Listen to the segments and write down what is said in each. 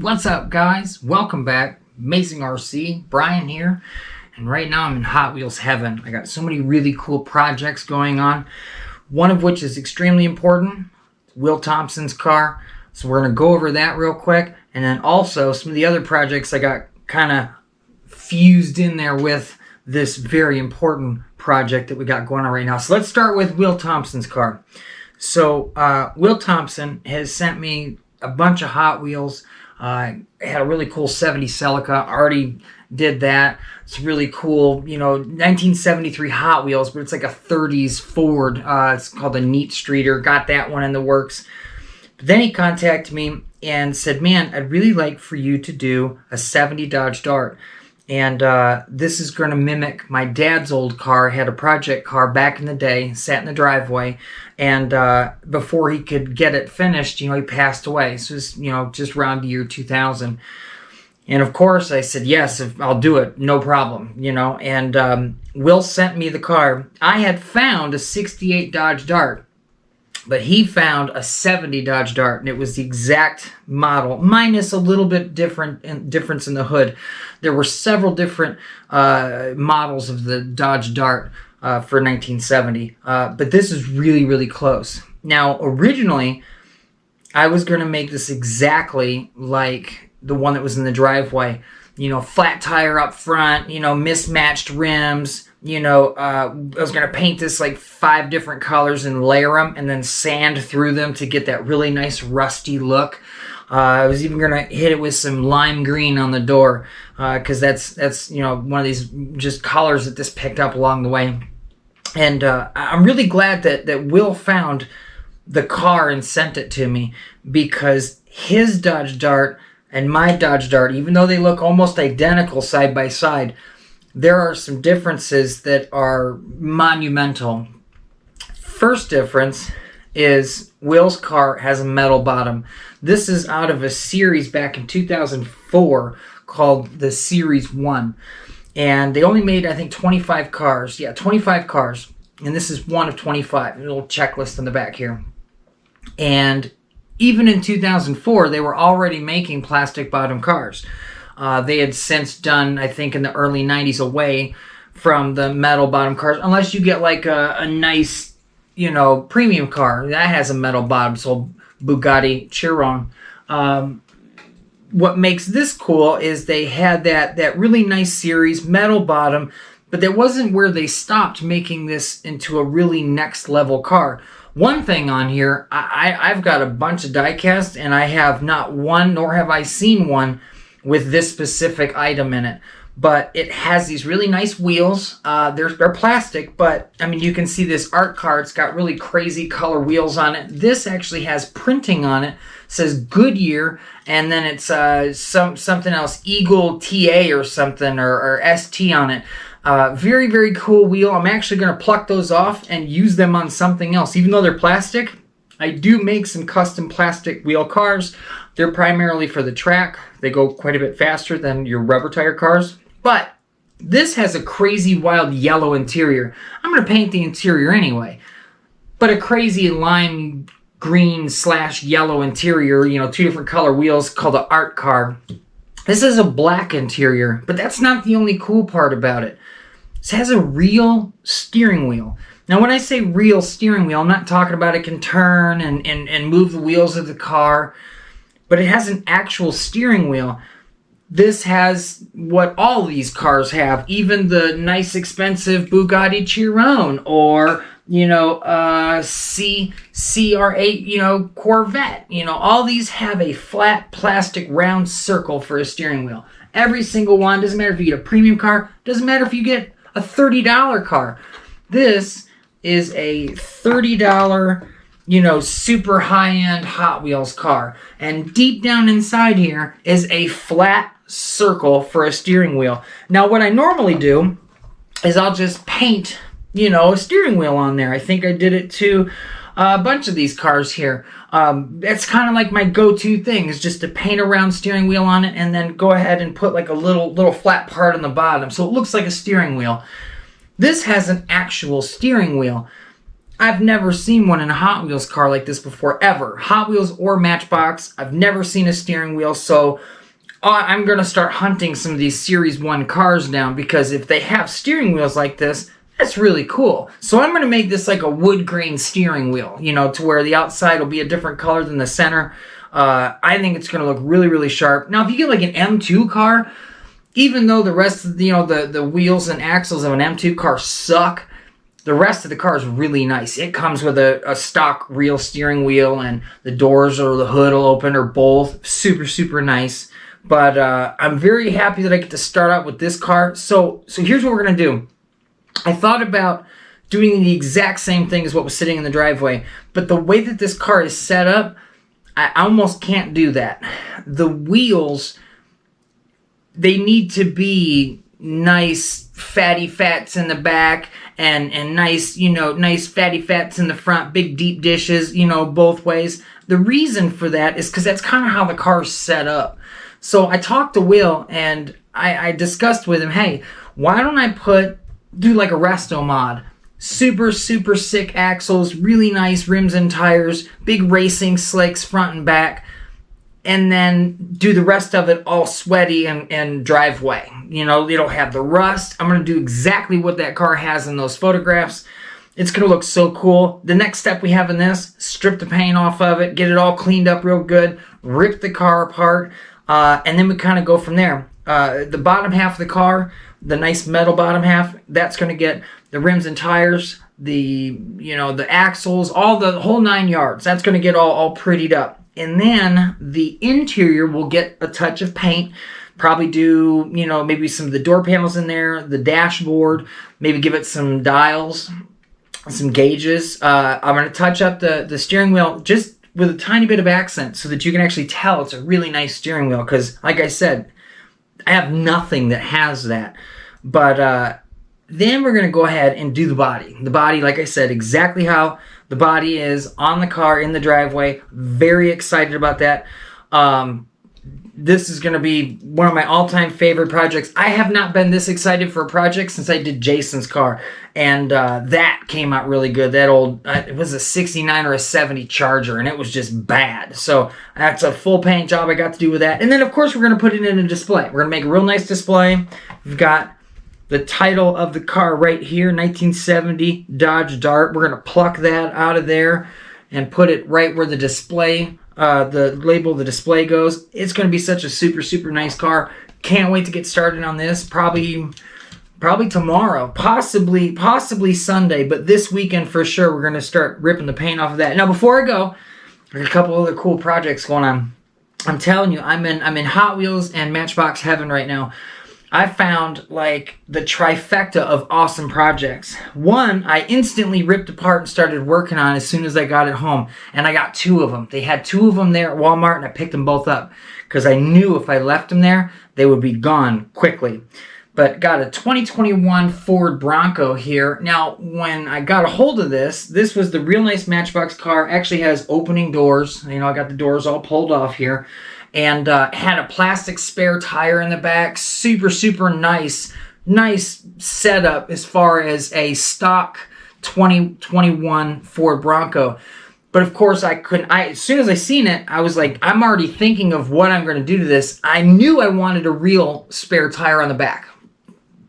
What's up, guys? Welcome back. Amazing RC, Brian here. And right now I'm in Hot Wheels heaven. I got so many really cool projects going on. One of which is extremely important. Will Thompson's car. So we're going to go over that real quick. And then also some of the other projects I got kind of fused in there with this very important project that we got going on right now. So let's start with Will Thompson's car. So Will Thompson has sent me a bunch of Hot Wheels. Had a really cool 70 Celica. Already did that. It's really cool. 1973 Hot Wheels, but it's like a 30s Ford. It's called a Neat Streeter. Got that one in the works. But then he contacted me and said, man, I'd really like for you to do a 70 Dodge Dart. And this is going to mimic my dad's old car. Had a project car back in the day, sat in the driveway, and before he could get it finished, he passed away. So it's, just around the year 2000. And of course, I said, yes, I'll do it, no problem, And Will sent me the car. I had found a 68 Dodge Dart, but he found a 70 Dodge Dart, and it was the exact model, minus a little bit difference in the hood. There were several different models of the Dodge Dart for 1970, but this is really, really close. Now, originally, I was going to make this exactly like the one that was in the driveway. Flat tire up front, mismatched rims. I was going to paint this like 5 different colors and layer them and then sand through them to get that really nice rusty look. I was even going to hit it with some lime green on the door because that's one of these just colors that this picked up along the way. And I'm really glad that Will found the car and sent it to me, because his Dodge Dart and my Dodge Dart, even though they look almost identical side by side, there are some differences that are monumental. First difference is Will's car has a metal bottom. This is out of a series back in 2004 called the Series 1. And they only made, I think, 25 cars. Yeah, 25 cars. And this is one of 25. A little checklist on the back here. And even in 2004, they were already making plastic bottom cars. They had since done, I think, in the early 90s away from the metal bottom cars, unless you get like a nice, premium car that has a metal bottom, so Bugatti Chiron. What makes this cool is they had that really nice series metal bottom, but that wasn't where they stopped making this into a really next level car. One thing on here, I've got a bunch of die-cast, and I have not one, nor have I seen one with this specific item in it. But it has these really nice wheels. They're plastic, but you can see this art car. It's got really crazy color wheels on it. This actually has printing on it. It says Goodyear, and then it's something else, Eagle TA or something, or ST on it. Very, very cool wheel. I'm actually going to pluck those off and use them on something else. Even though they're plastic, I do make some custom plastic wheel cars. They're primarily for the track. They go quite a bit faster than your rubber tire cars. But this has a crazy wild yellow interior. I'm going to paint the interior anyway. But a crazy lime green / yellow interior, 2 different color wheels, called an art car. This is a black interior, but that's not the only cool part about it. This has a real steering wheel. Now, when I say real steering wheel, I'm not talking about it can turn and move the wheels of the car, but it has an actual steering wheel. This has what all these cars have, even the nice expensive Bugatti Chiron or, CR8, Corvette. All these have a flat plastic round circle for a steering wheel. Every single one, doesn't matter if you get a premium car, doesn't matter if you get a $30 car. This is a $30, super high-end Hot Wheels car. And deep down inside here is a flat circle for a steering wheel. Now, what I normally do is I'll just paint, a steering wheel on there. I think I did it to a bunch of these cars here. That's kind of like my go-to thing, is just to paint a round steering wheel on it and then go ahead and put like a little flat part on the bottom so it looks like a steering wheel. This has an actual steering wheel. I've never seen one in a Hot Wheels car like this before, ever. Hot Wheels or Matchbox, I've never seen a steering wheel, so I'm going to start hunting some of these Series 1 cars down, because if they have steering wheels like this, that's really cool. So I'm going to make this like a wood grain steering wheel, you know, to where the outside will be a different color than the center. I think it's going to look really, really sharp. Now, if you get like an M2 car, even though the rest of the, you know, the wheels and axles of an M2 car suck, the rest of the car is really nice. It comes with a stock real steering wheel, and the doors or the hood will open, or both. Super, super nice. But I'm very happy that I get to start out with this car. So here's what we're going to do. I thought about doing the exact same thing as what was sitting in the driveway, but the way that this car is set up, I almost can't do that. The wheels, they need to be nice fatty fats in the back, and nice, you know, nice fatty fats in the front, big deep dishes, you know, both ways. The reason for that is because that's kind of how the car's set up. So I talked to Will, and I discussed with him, hey, why don't I do like a resto mod? Super, super sick axles, really nice rims and tires, big racing slicks front and back, and then do the rest of it all sweaty and driveway. You know, it'll have the rust. I'm going to do exactly what that car has in those photographs. It's going to look so cool. The next step we have in this, strip the paint off of it, get it all cleaned up real good, rip the car apart, and then we kind of go from there. The bottom half of the car, the nice metal bottom half, that's going to get the rims and tires, the axles, all the whole 9 yards. That's going to get all prettied up. And then the interior will get a touch of paint. Probably do, you know, maybe some of the door panels in there, the dashboard, maybe give it some dials, some gauges. I'm going to touch up the steering wheel just with a tiny bit of accent so that you can actually tell it's a really nice steering wheel. Because, like I said, I have nothing that has that. But then we're going to go ahead and do the body. The body, like I said, exactly how the body is on the car in the driveway. Very excited about that. This is going to be one of my all-time favorite projects. I have not been this excited for a project since I did Jason's car. And that came out really good. That old, it was a 69 or a 70 Charger, and it was just bad. So that's a full paint job I got to do with that. And then, of course, we're going to put it in a display. We're going to make a real nice display. We've got the title of the car right here, 1970 Dodge Dart. We're going to pluck that out of there and put it right where the display, the label of the display goes. It's going to be such a super, super nice car. Can't wait to get started on this. Probably tomorrow, possibly Sunday, but this weekend for sure we're going to start ripping the paint off of that. Now, before I go, there's a couple other cool projects going on. I'm telling you, I'm in Hot Wheels and Matchbox heaven right now. I found like the trifecta of awesome projects. One, I instantly ripped apart and started working on as soon as I got it home. And I got 2 of them. They had 2 of them there at Walmart, and I picked them both up because I knew if I left them there, they would be gone quickly. But got a 2021 Ford Bronco here. Now, when I got a hold of this was the real nice Matchbox car. Actually has opening doors. You know, I got the doors all pulled off here. And had a plastic spare tire in the back. Super, super nice setup as far as a stock 2021 Ford Bronco. But of course, as soon as I seen it, I was like, I'm already thinking of what I'm going to do to this. I knew I wanted a real spare tire on the back,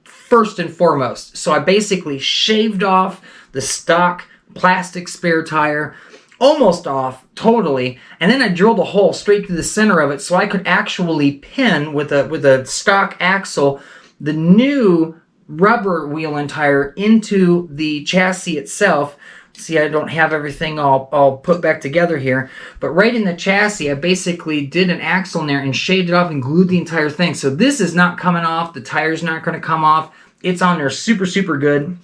first and foremost. So I basically shaved off the stock plastic spare tire, almost off totally, and then I drilled a hole straight through the center of it so I could actually pin with a stock axle the new rubber wheel and tire into the chassis itself. See, I don't have everything all put back together here, but right in the chassis I basically did an axle in there and shaved it off and glued the entire thing. So this is not coming off, the tire's not going to come off. It's on there super, super good.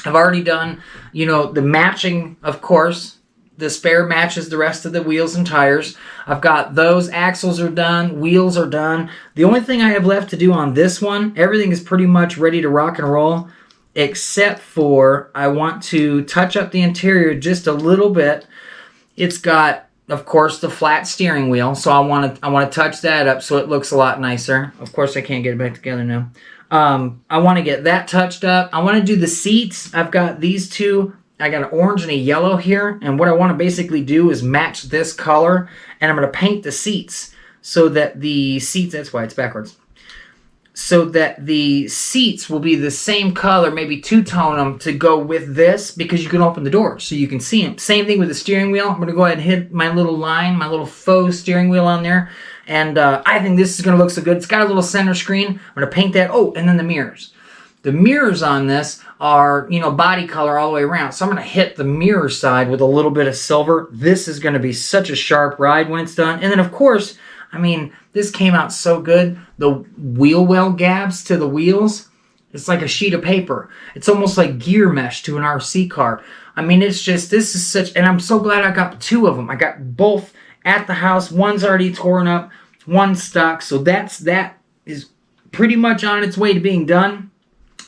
I've already done, you know, the matching, of course. The spare matches the rest of the wheels and tires. I've got those. Axles are done. Wheels are done. The only thing I have left to do on this one, everything is pretty much ready to rock and roll, except for I want to touch up the interior just a little bit. It's got, of course, the flat steering wheel, so I want to touch that up so it looks a lot nicer. Of course, I can't get it back together now. I want to get that touched up. I want to do the seats. I've got these 2 I got an orange and a yellow here, and what I want to basically do is match this color, and I'm going to paint the seats so that the seats, that's why it's backwards, so that the seats will be the same color, maybe two-tone them to go with this, because you can open the doors so you can see them. Same thing with the steering wheel. I'm going to go ahead and hit my little line, my little faux steering wheel on there, and I think this is going to look so good. It's got a little center screen. I'm going to paint that. Oh, and then the mirrors. The mirrors on this are, you know, body color all the way around. So I'm going to hit the mirror side with a little bit of silver. This is going to be such a sharp ride when it's done. And then, of course, I mean, this came out so good. The wheel well gabs to the wheels, it's like a sheet of paper. It's almost like gear mesh to an RC car. I mean, it's just, this is such, and I'm so glad I got two of them. I got both at the house. One's already torn up, one's stuck. So that is pretty much on its way to being done.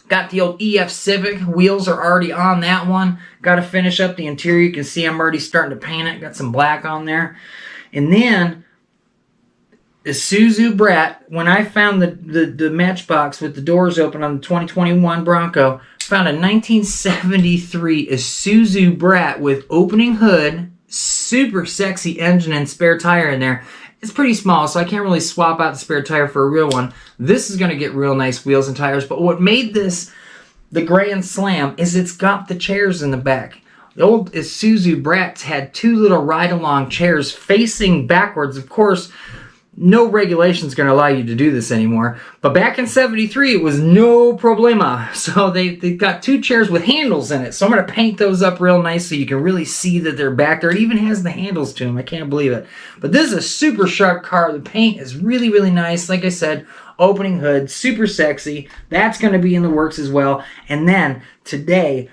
Got the old EF Civic. Wheels are already on that one. Got to finish up the interior. You can see I'm already starting to paint it. Got some black on there. And then Isuzu Brat, when I found the matchbox with the doors open on the 2021 Bronco, found a 1973 Isuzu Brat with opening hood, super sexy engine and spare tire in there. It's pretty small, so I can't really swap out the spare tire for a real one. This is going to get real nice wheels and tires, but what made this the Grand Slam is it's got the chairs in the back. The old Isuzu Brats had two little ride-along chairs facing backwards. Of course, no regulation is going to allow you to do this anymore. But back in 73, it was no problema. So they got two chairs with handles in it. So I'm going to paint those up real nice so you can really see that they're back there. It even has the handles to them. I can't believe it. But this is a super sharp car. The paint is really, really nice. Like I said, opening hood, super sexy. That's going to be in the works as well. And then today,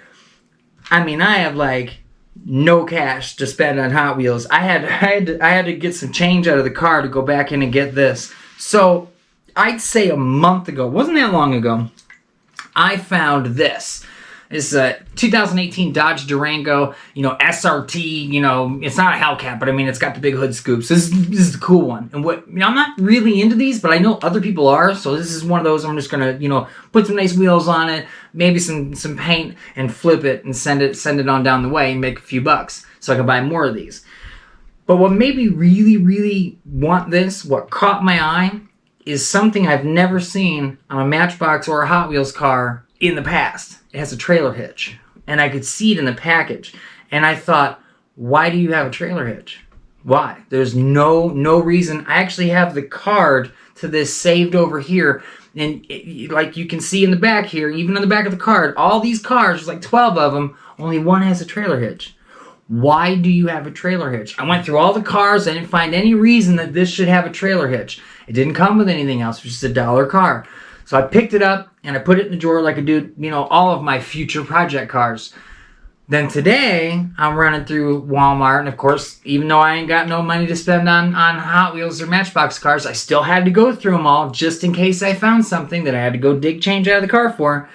I mean, I have like no cash to spend on Hot Wheels. I had to get some change out of the car to go back in and get this. So I'd say a month ago, wasn't that long ago, I found this. It's a 2018 Dodge Durango, SRT, it's not a Hellcat, but I mean, it's got the big hood scoops. This is the cool one. And I'm not really into these, but I know other people are, so this is one of those I'm just gonna, put some nice wheels on it, maybe some paint, and flip it and send it on down the way and make a few bucks so I can buy more of these. But what made me really, really want this, what caught my eye, is something I've never seen on a Matchbox or a Hot Wheels car in the past. It has a trailer hitch, and I could see it in the package, and I thought, why do you have a trailer hitch? Why? There's no reason. I actually have the card to this saved over here, and like you can see in the back here, even on the back of the card, all these cars, there's like 12 of them, only one has a trailer hitch. Why do you have a trailer hitch? I went through all the cars. I didn't find any reason that this should have a trailer hitch. It didn't come with anything else. It was just a $1 car. So I picked it up and I put it in the drawer like I do, all of my future project cars. Then today, I'm running through Walmart, and of course, even though I ain't got no money to spend on Hot Wheels or Matchbox cars, I still had to go through them all just in case I found something that I had to go dig change out of the car for.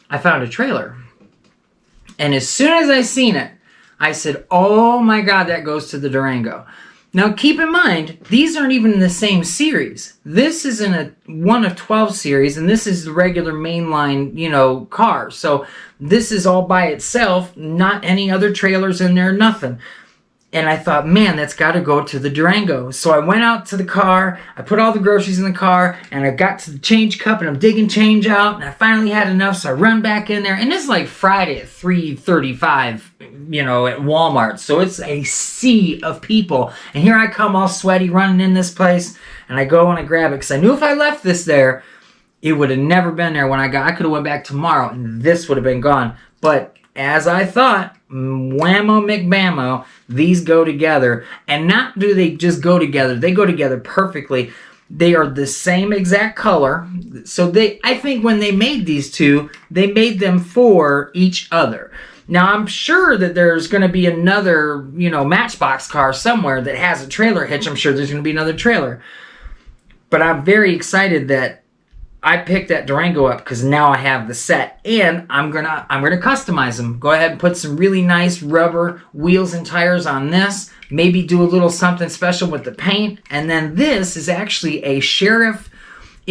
I found a trailer. And as soon as I seen it, I said, oh my God, that goes to the Durango. Now, keep in mind, these aren't even in the same series. This is in a 1 of 12 series, and this is the regular mainline, car. So this is all by itself, not any other trailers in there, nothing. And I thought, man, that's got to go to the Durango. So I went out to the car, I put all the groceries in the car, and I got to the change cup, and I'm digging change out, and I finally had enough, so I run back in there. And it's like Friday at 3:35, at Walmart. So it's a sea of people. And here I come all sweaty running in this place, and I go and I grab it, because I knew if I left this there, it would have never been there when I could have went back tomorrow, and this would have been gone. But as I thought, whammo McBammo, these go together. And not do they just go together, they go together perfectly. They are the same exact color. So I think when they made these two, they made them for each other. Now, I'm sure that there's going to be another, Matchbox car somewhere that has a trailer hitch. I'm sure there's going to be another trailer. But I'm very excited that I picked that Durango up because now I have the set, and I'm gonna customize them. Go ahead and put some really nice rubber wheels and tires on this. Maybe do a little something special with the paint. And then this is actually a Sheriff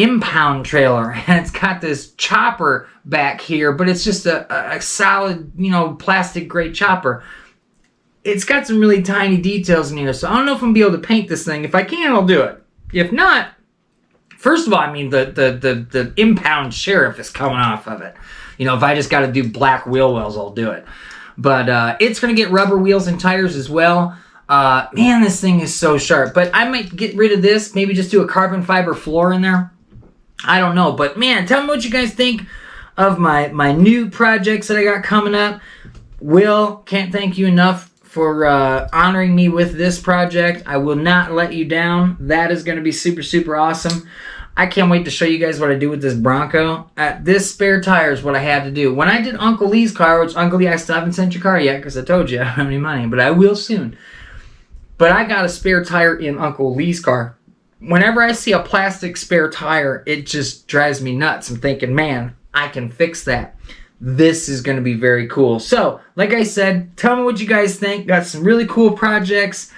impound trailer, and it's got this chopper back here, but it's just a solid, you know, plastic grade chopper. It's got some really tiny details in here, so I don't know if I'm gonna be able to paint this thing. If I can, I'll do it. If not, first of all, I mean, the impound sheriff is coming off of it. You know, if I just got to do black wheel wells, I'll do it. But it's going to get rubber wheels and tires as well. Man, this thing is so sharp. But I might get rid of this. Maybe just do a carbon fiber floor in there. I don't know. But, man, tell me what you guys think of my new projects that I got coming up. Will, can't thank you enough for honoring me with this project. I will not let you down. That is going to be super, super awesome. I can't wait to show you guys what I do with this Bronco. This spare tire is what I had to do. When I did Uncle Lee's car, which Uncle Lee, I still haven't sent your car yet because I told you I don't have any money, but I will soon. But I got a spare tire in Uncle Lee's car. Whenever I see a plastic spare tire, it just drives me nuts. I'm thinking, man, I can fix that. This is going to be very cool. So, like I said, tell me what you guys think. Got some really cool projects.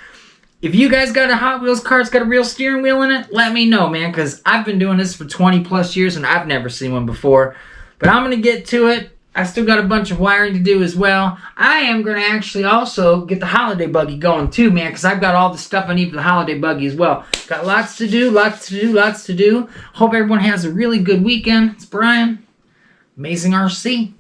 If you guys got a Hot Wheels car that's got a real steering wheel in it, let me know, man, because I've been doing this for 20 plus years and I've never seen one before. But I'm going to get to it. I still got a bunch of wiring to do as well. I am going to actually also get the holiday buggy going too, man, because I've got all the stuff I need for the holiday buggy as well. Got lots to do, lots to do, lots to do. Hope everyone has a really good weekend. It's Brian, Amazing RC.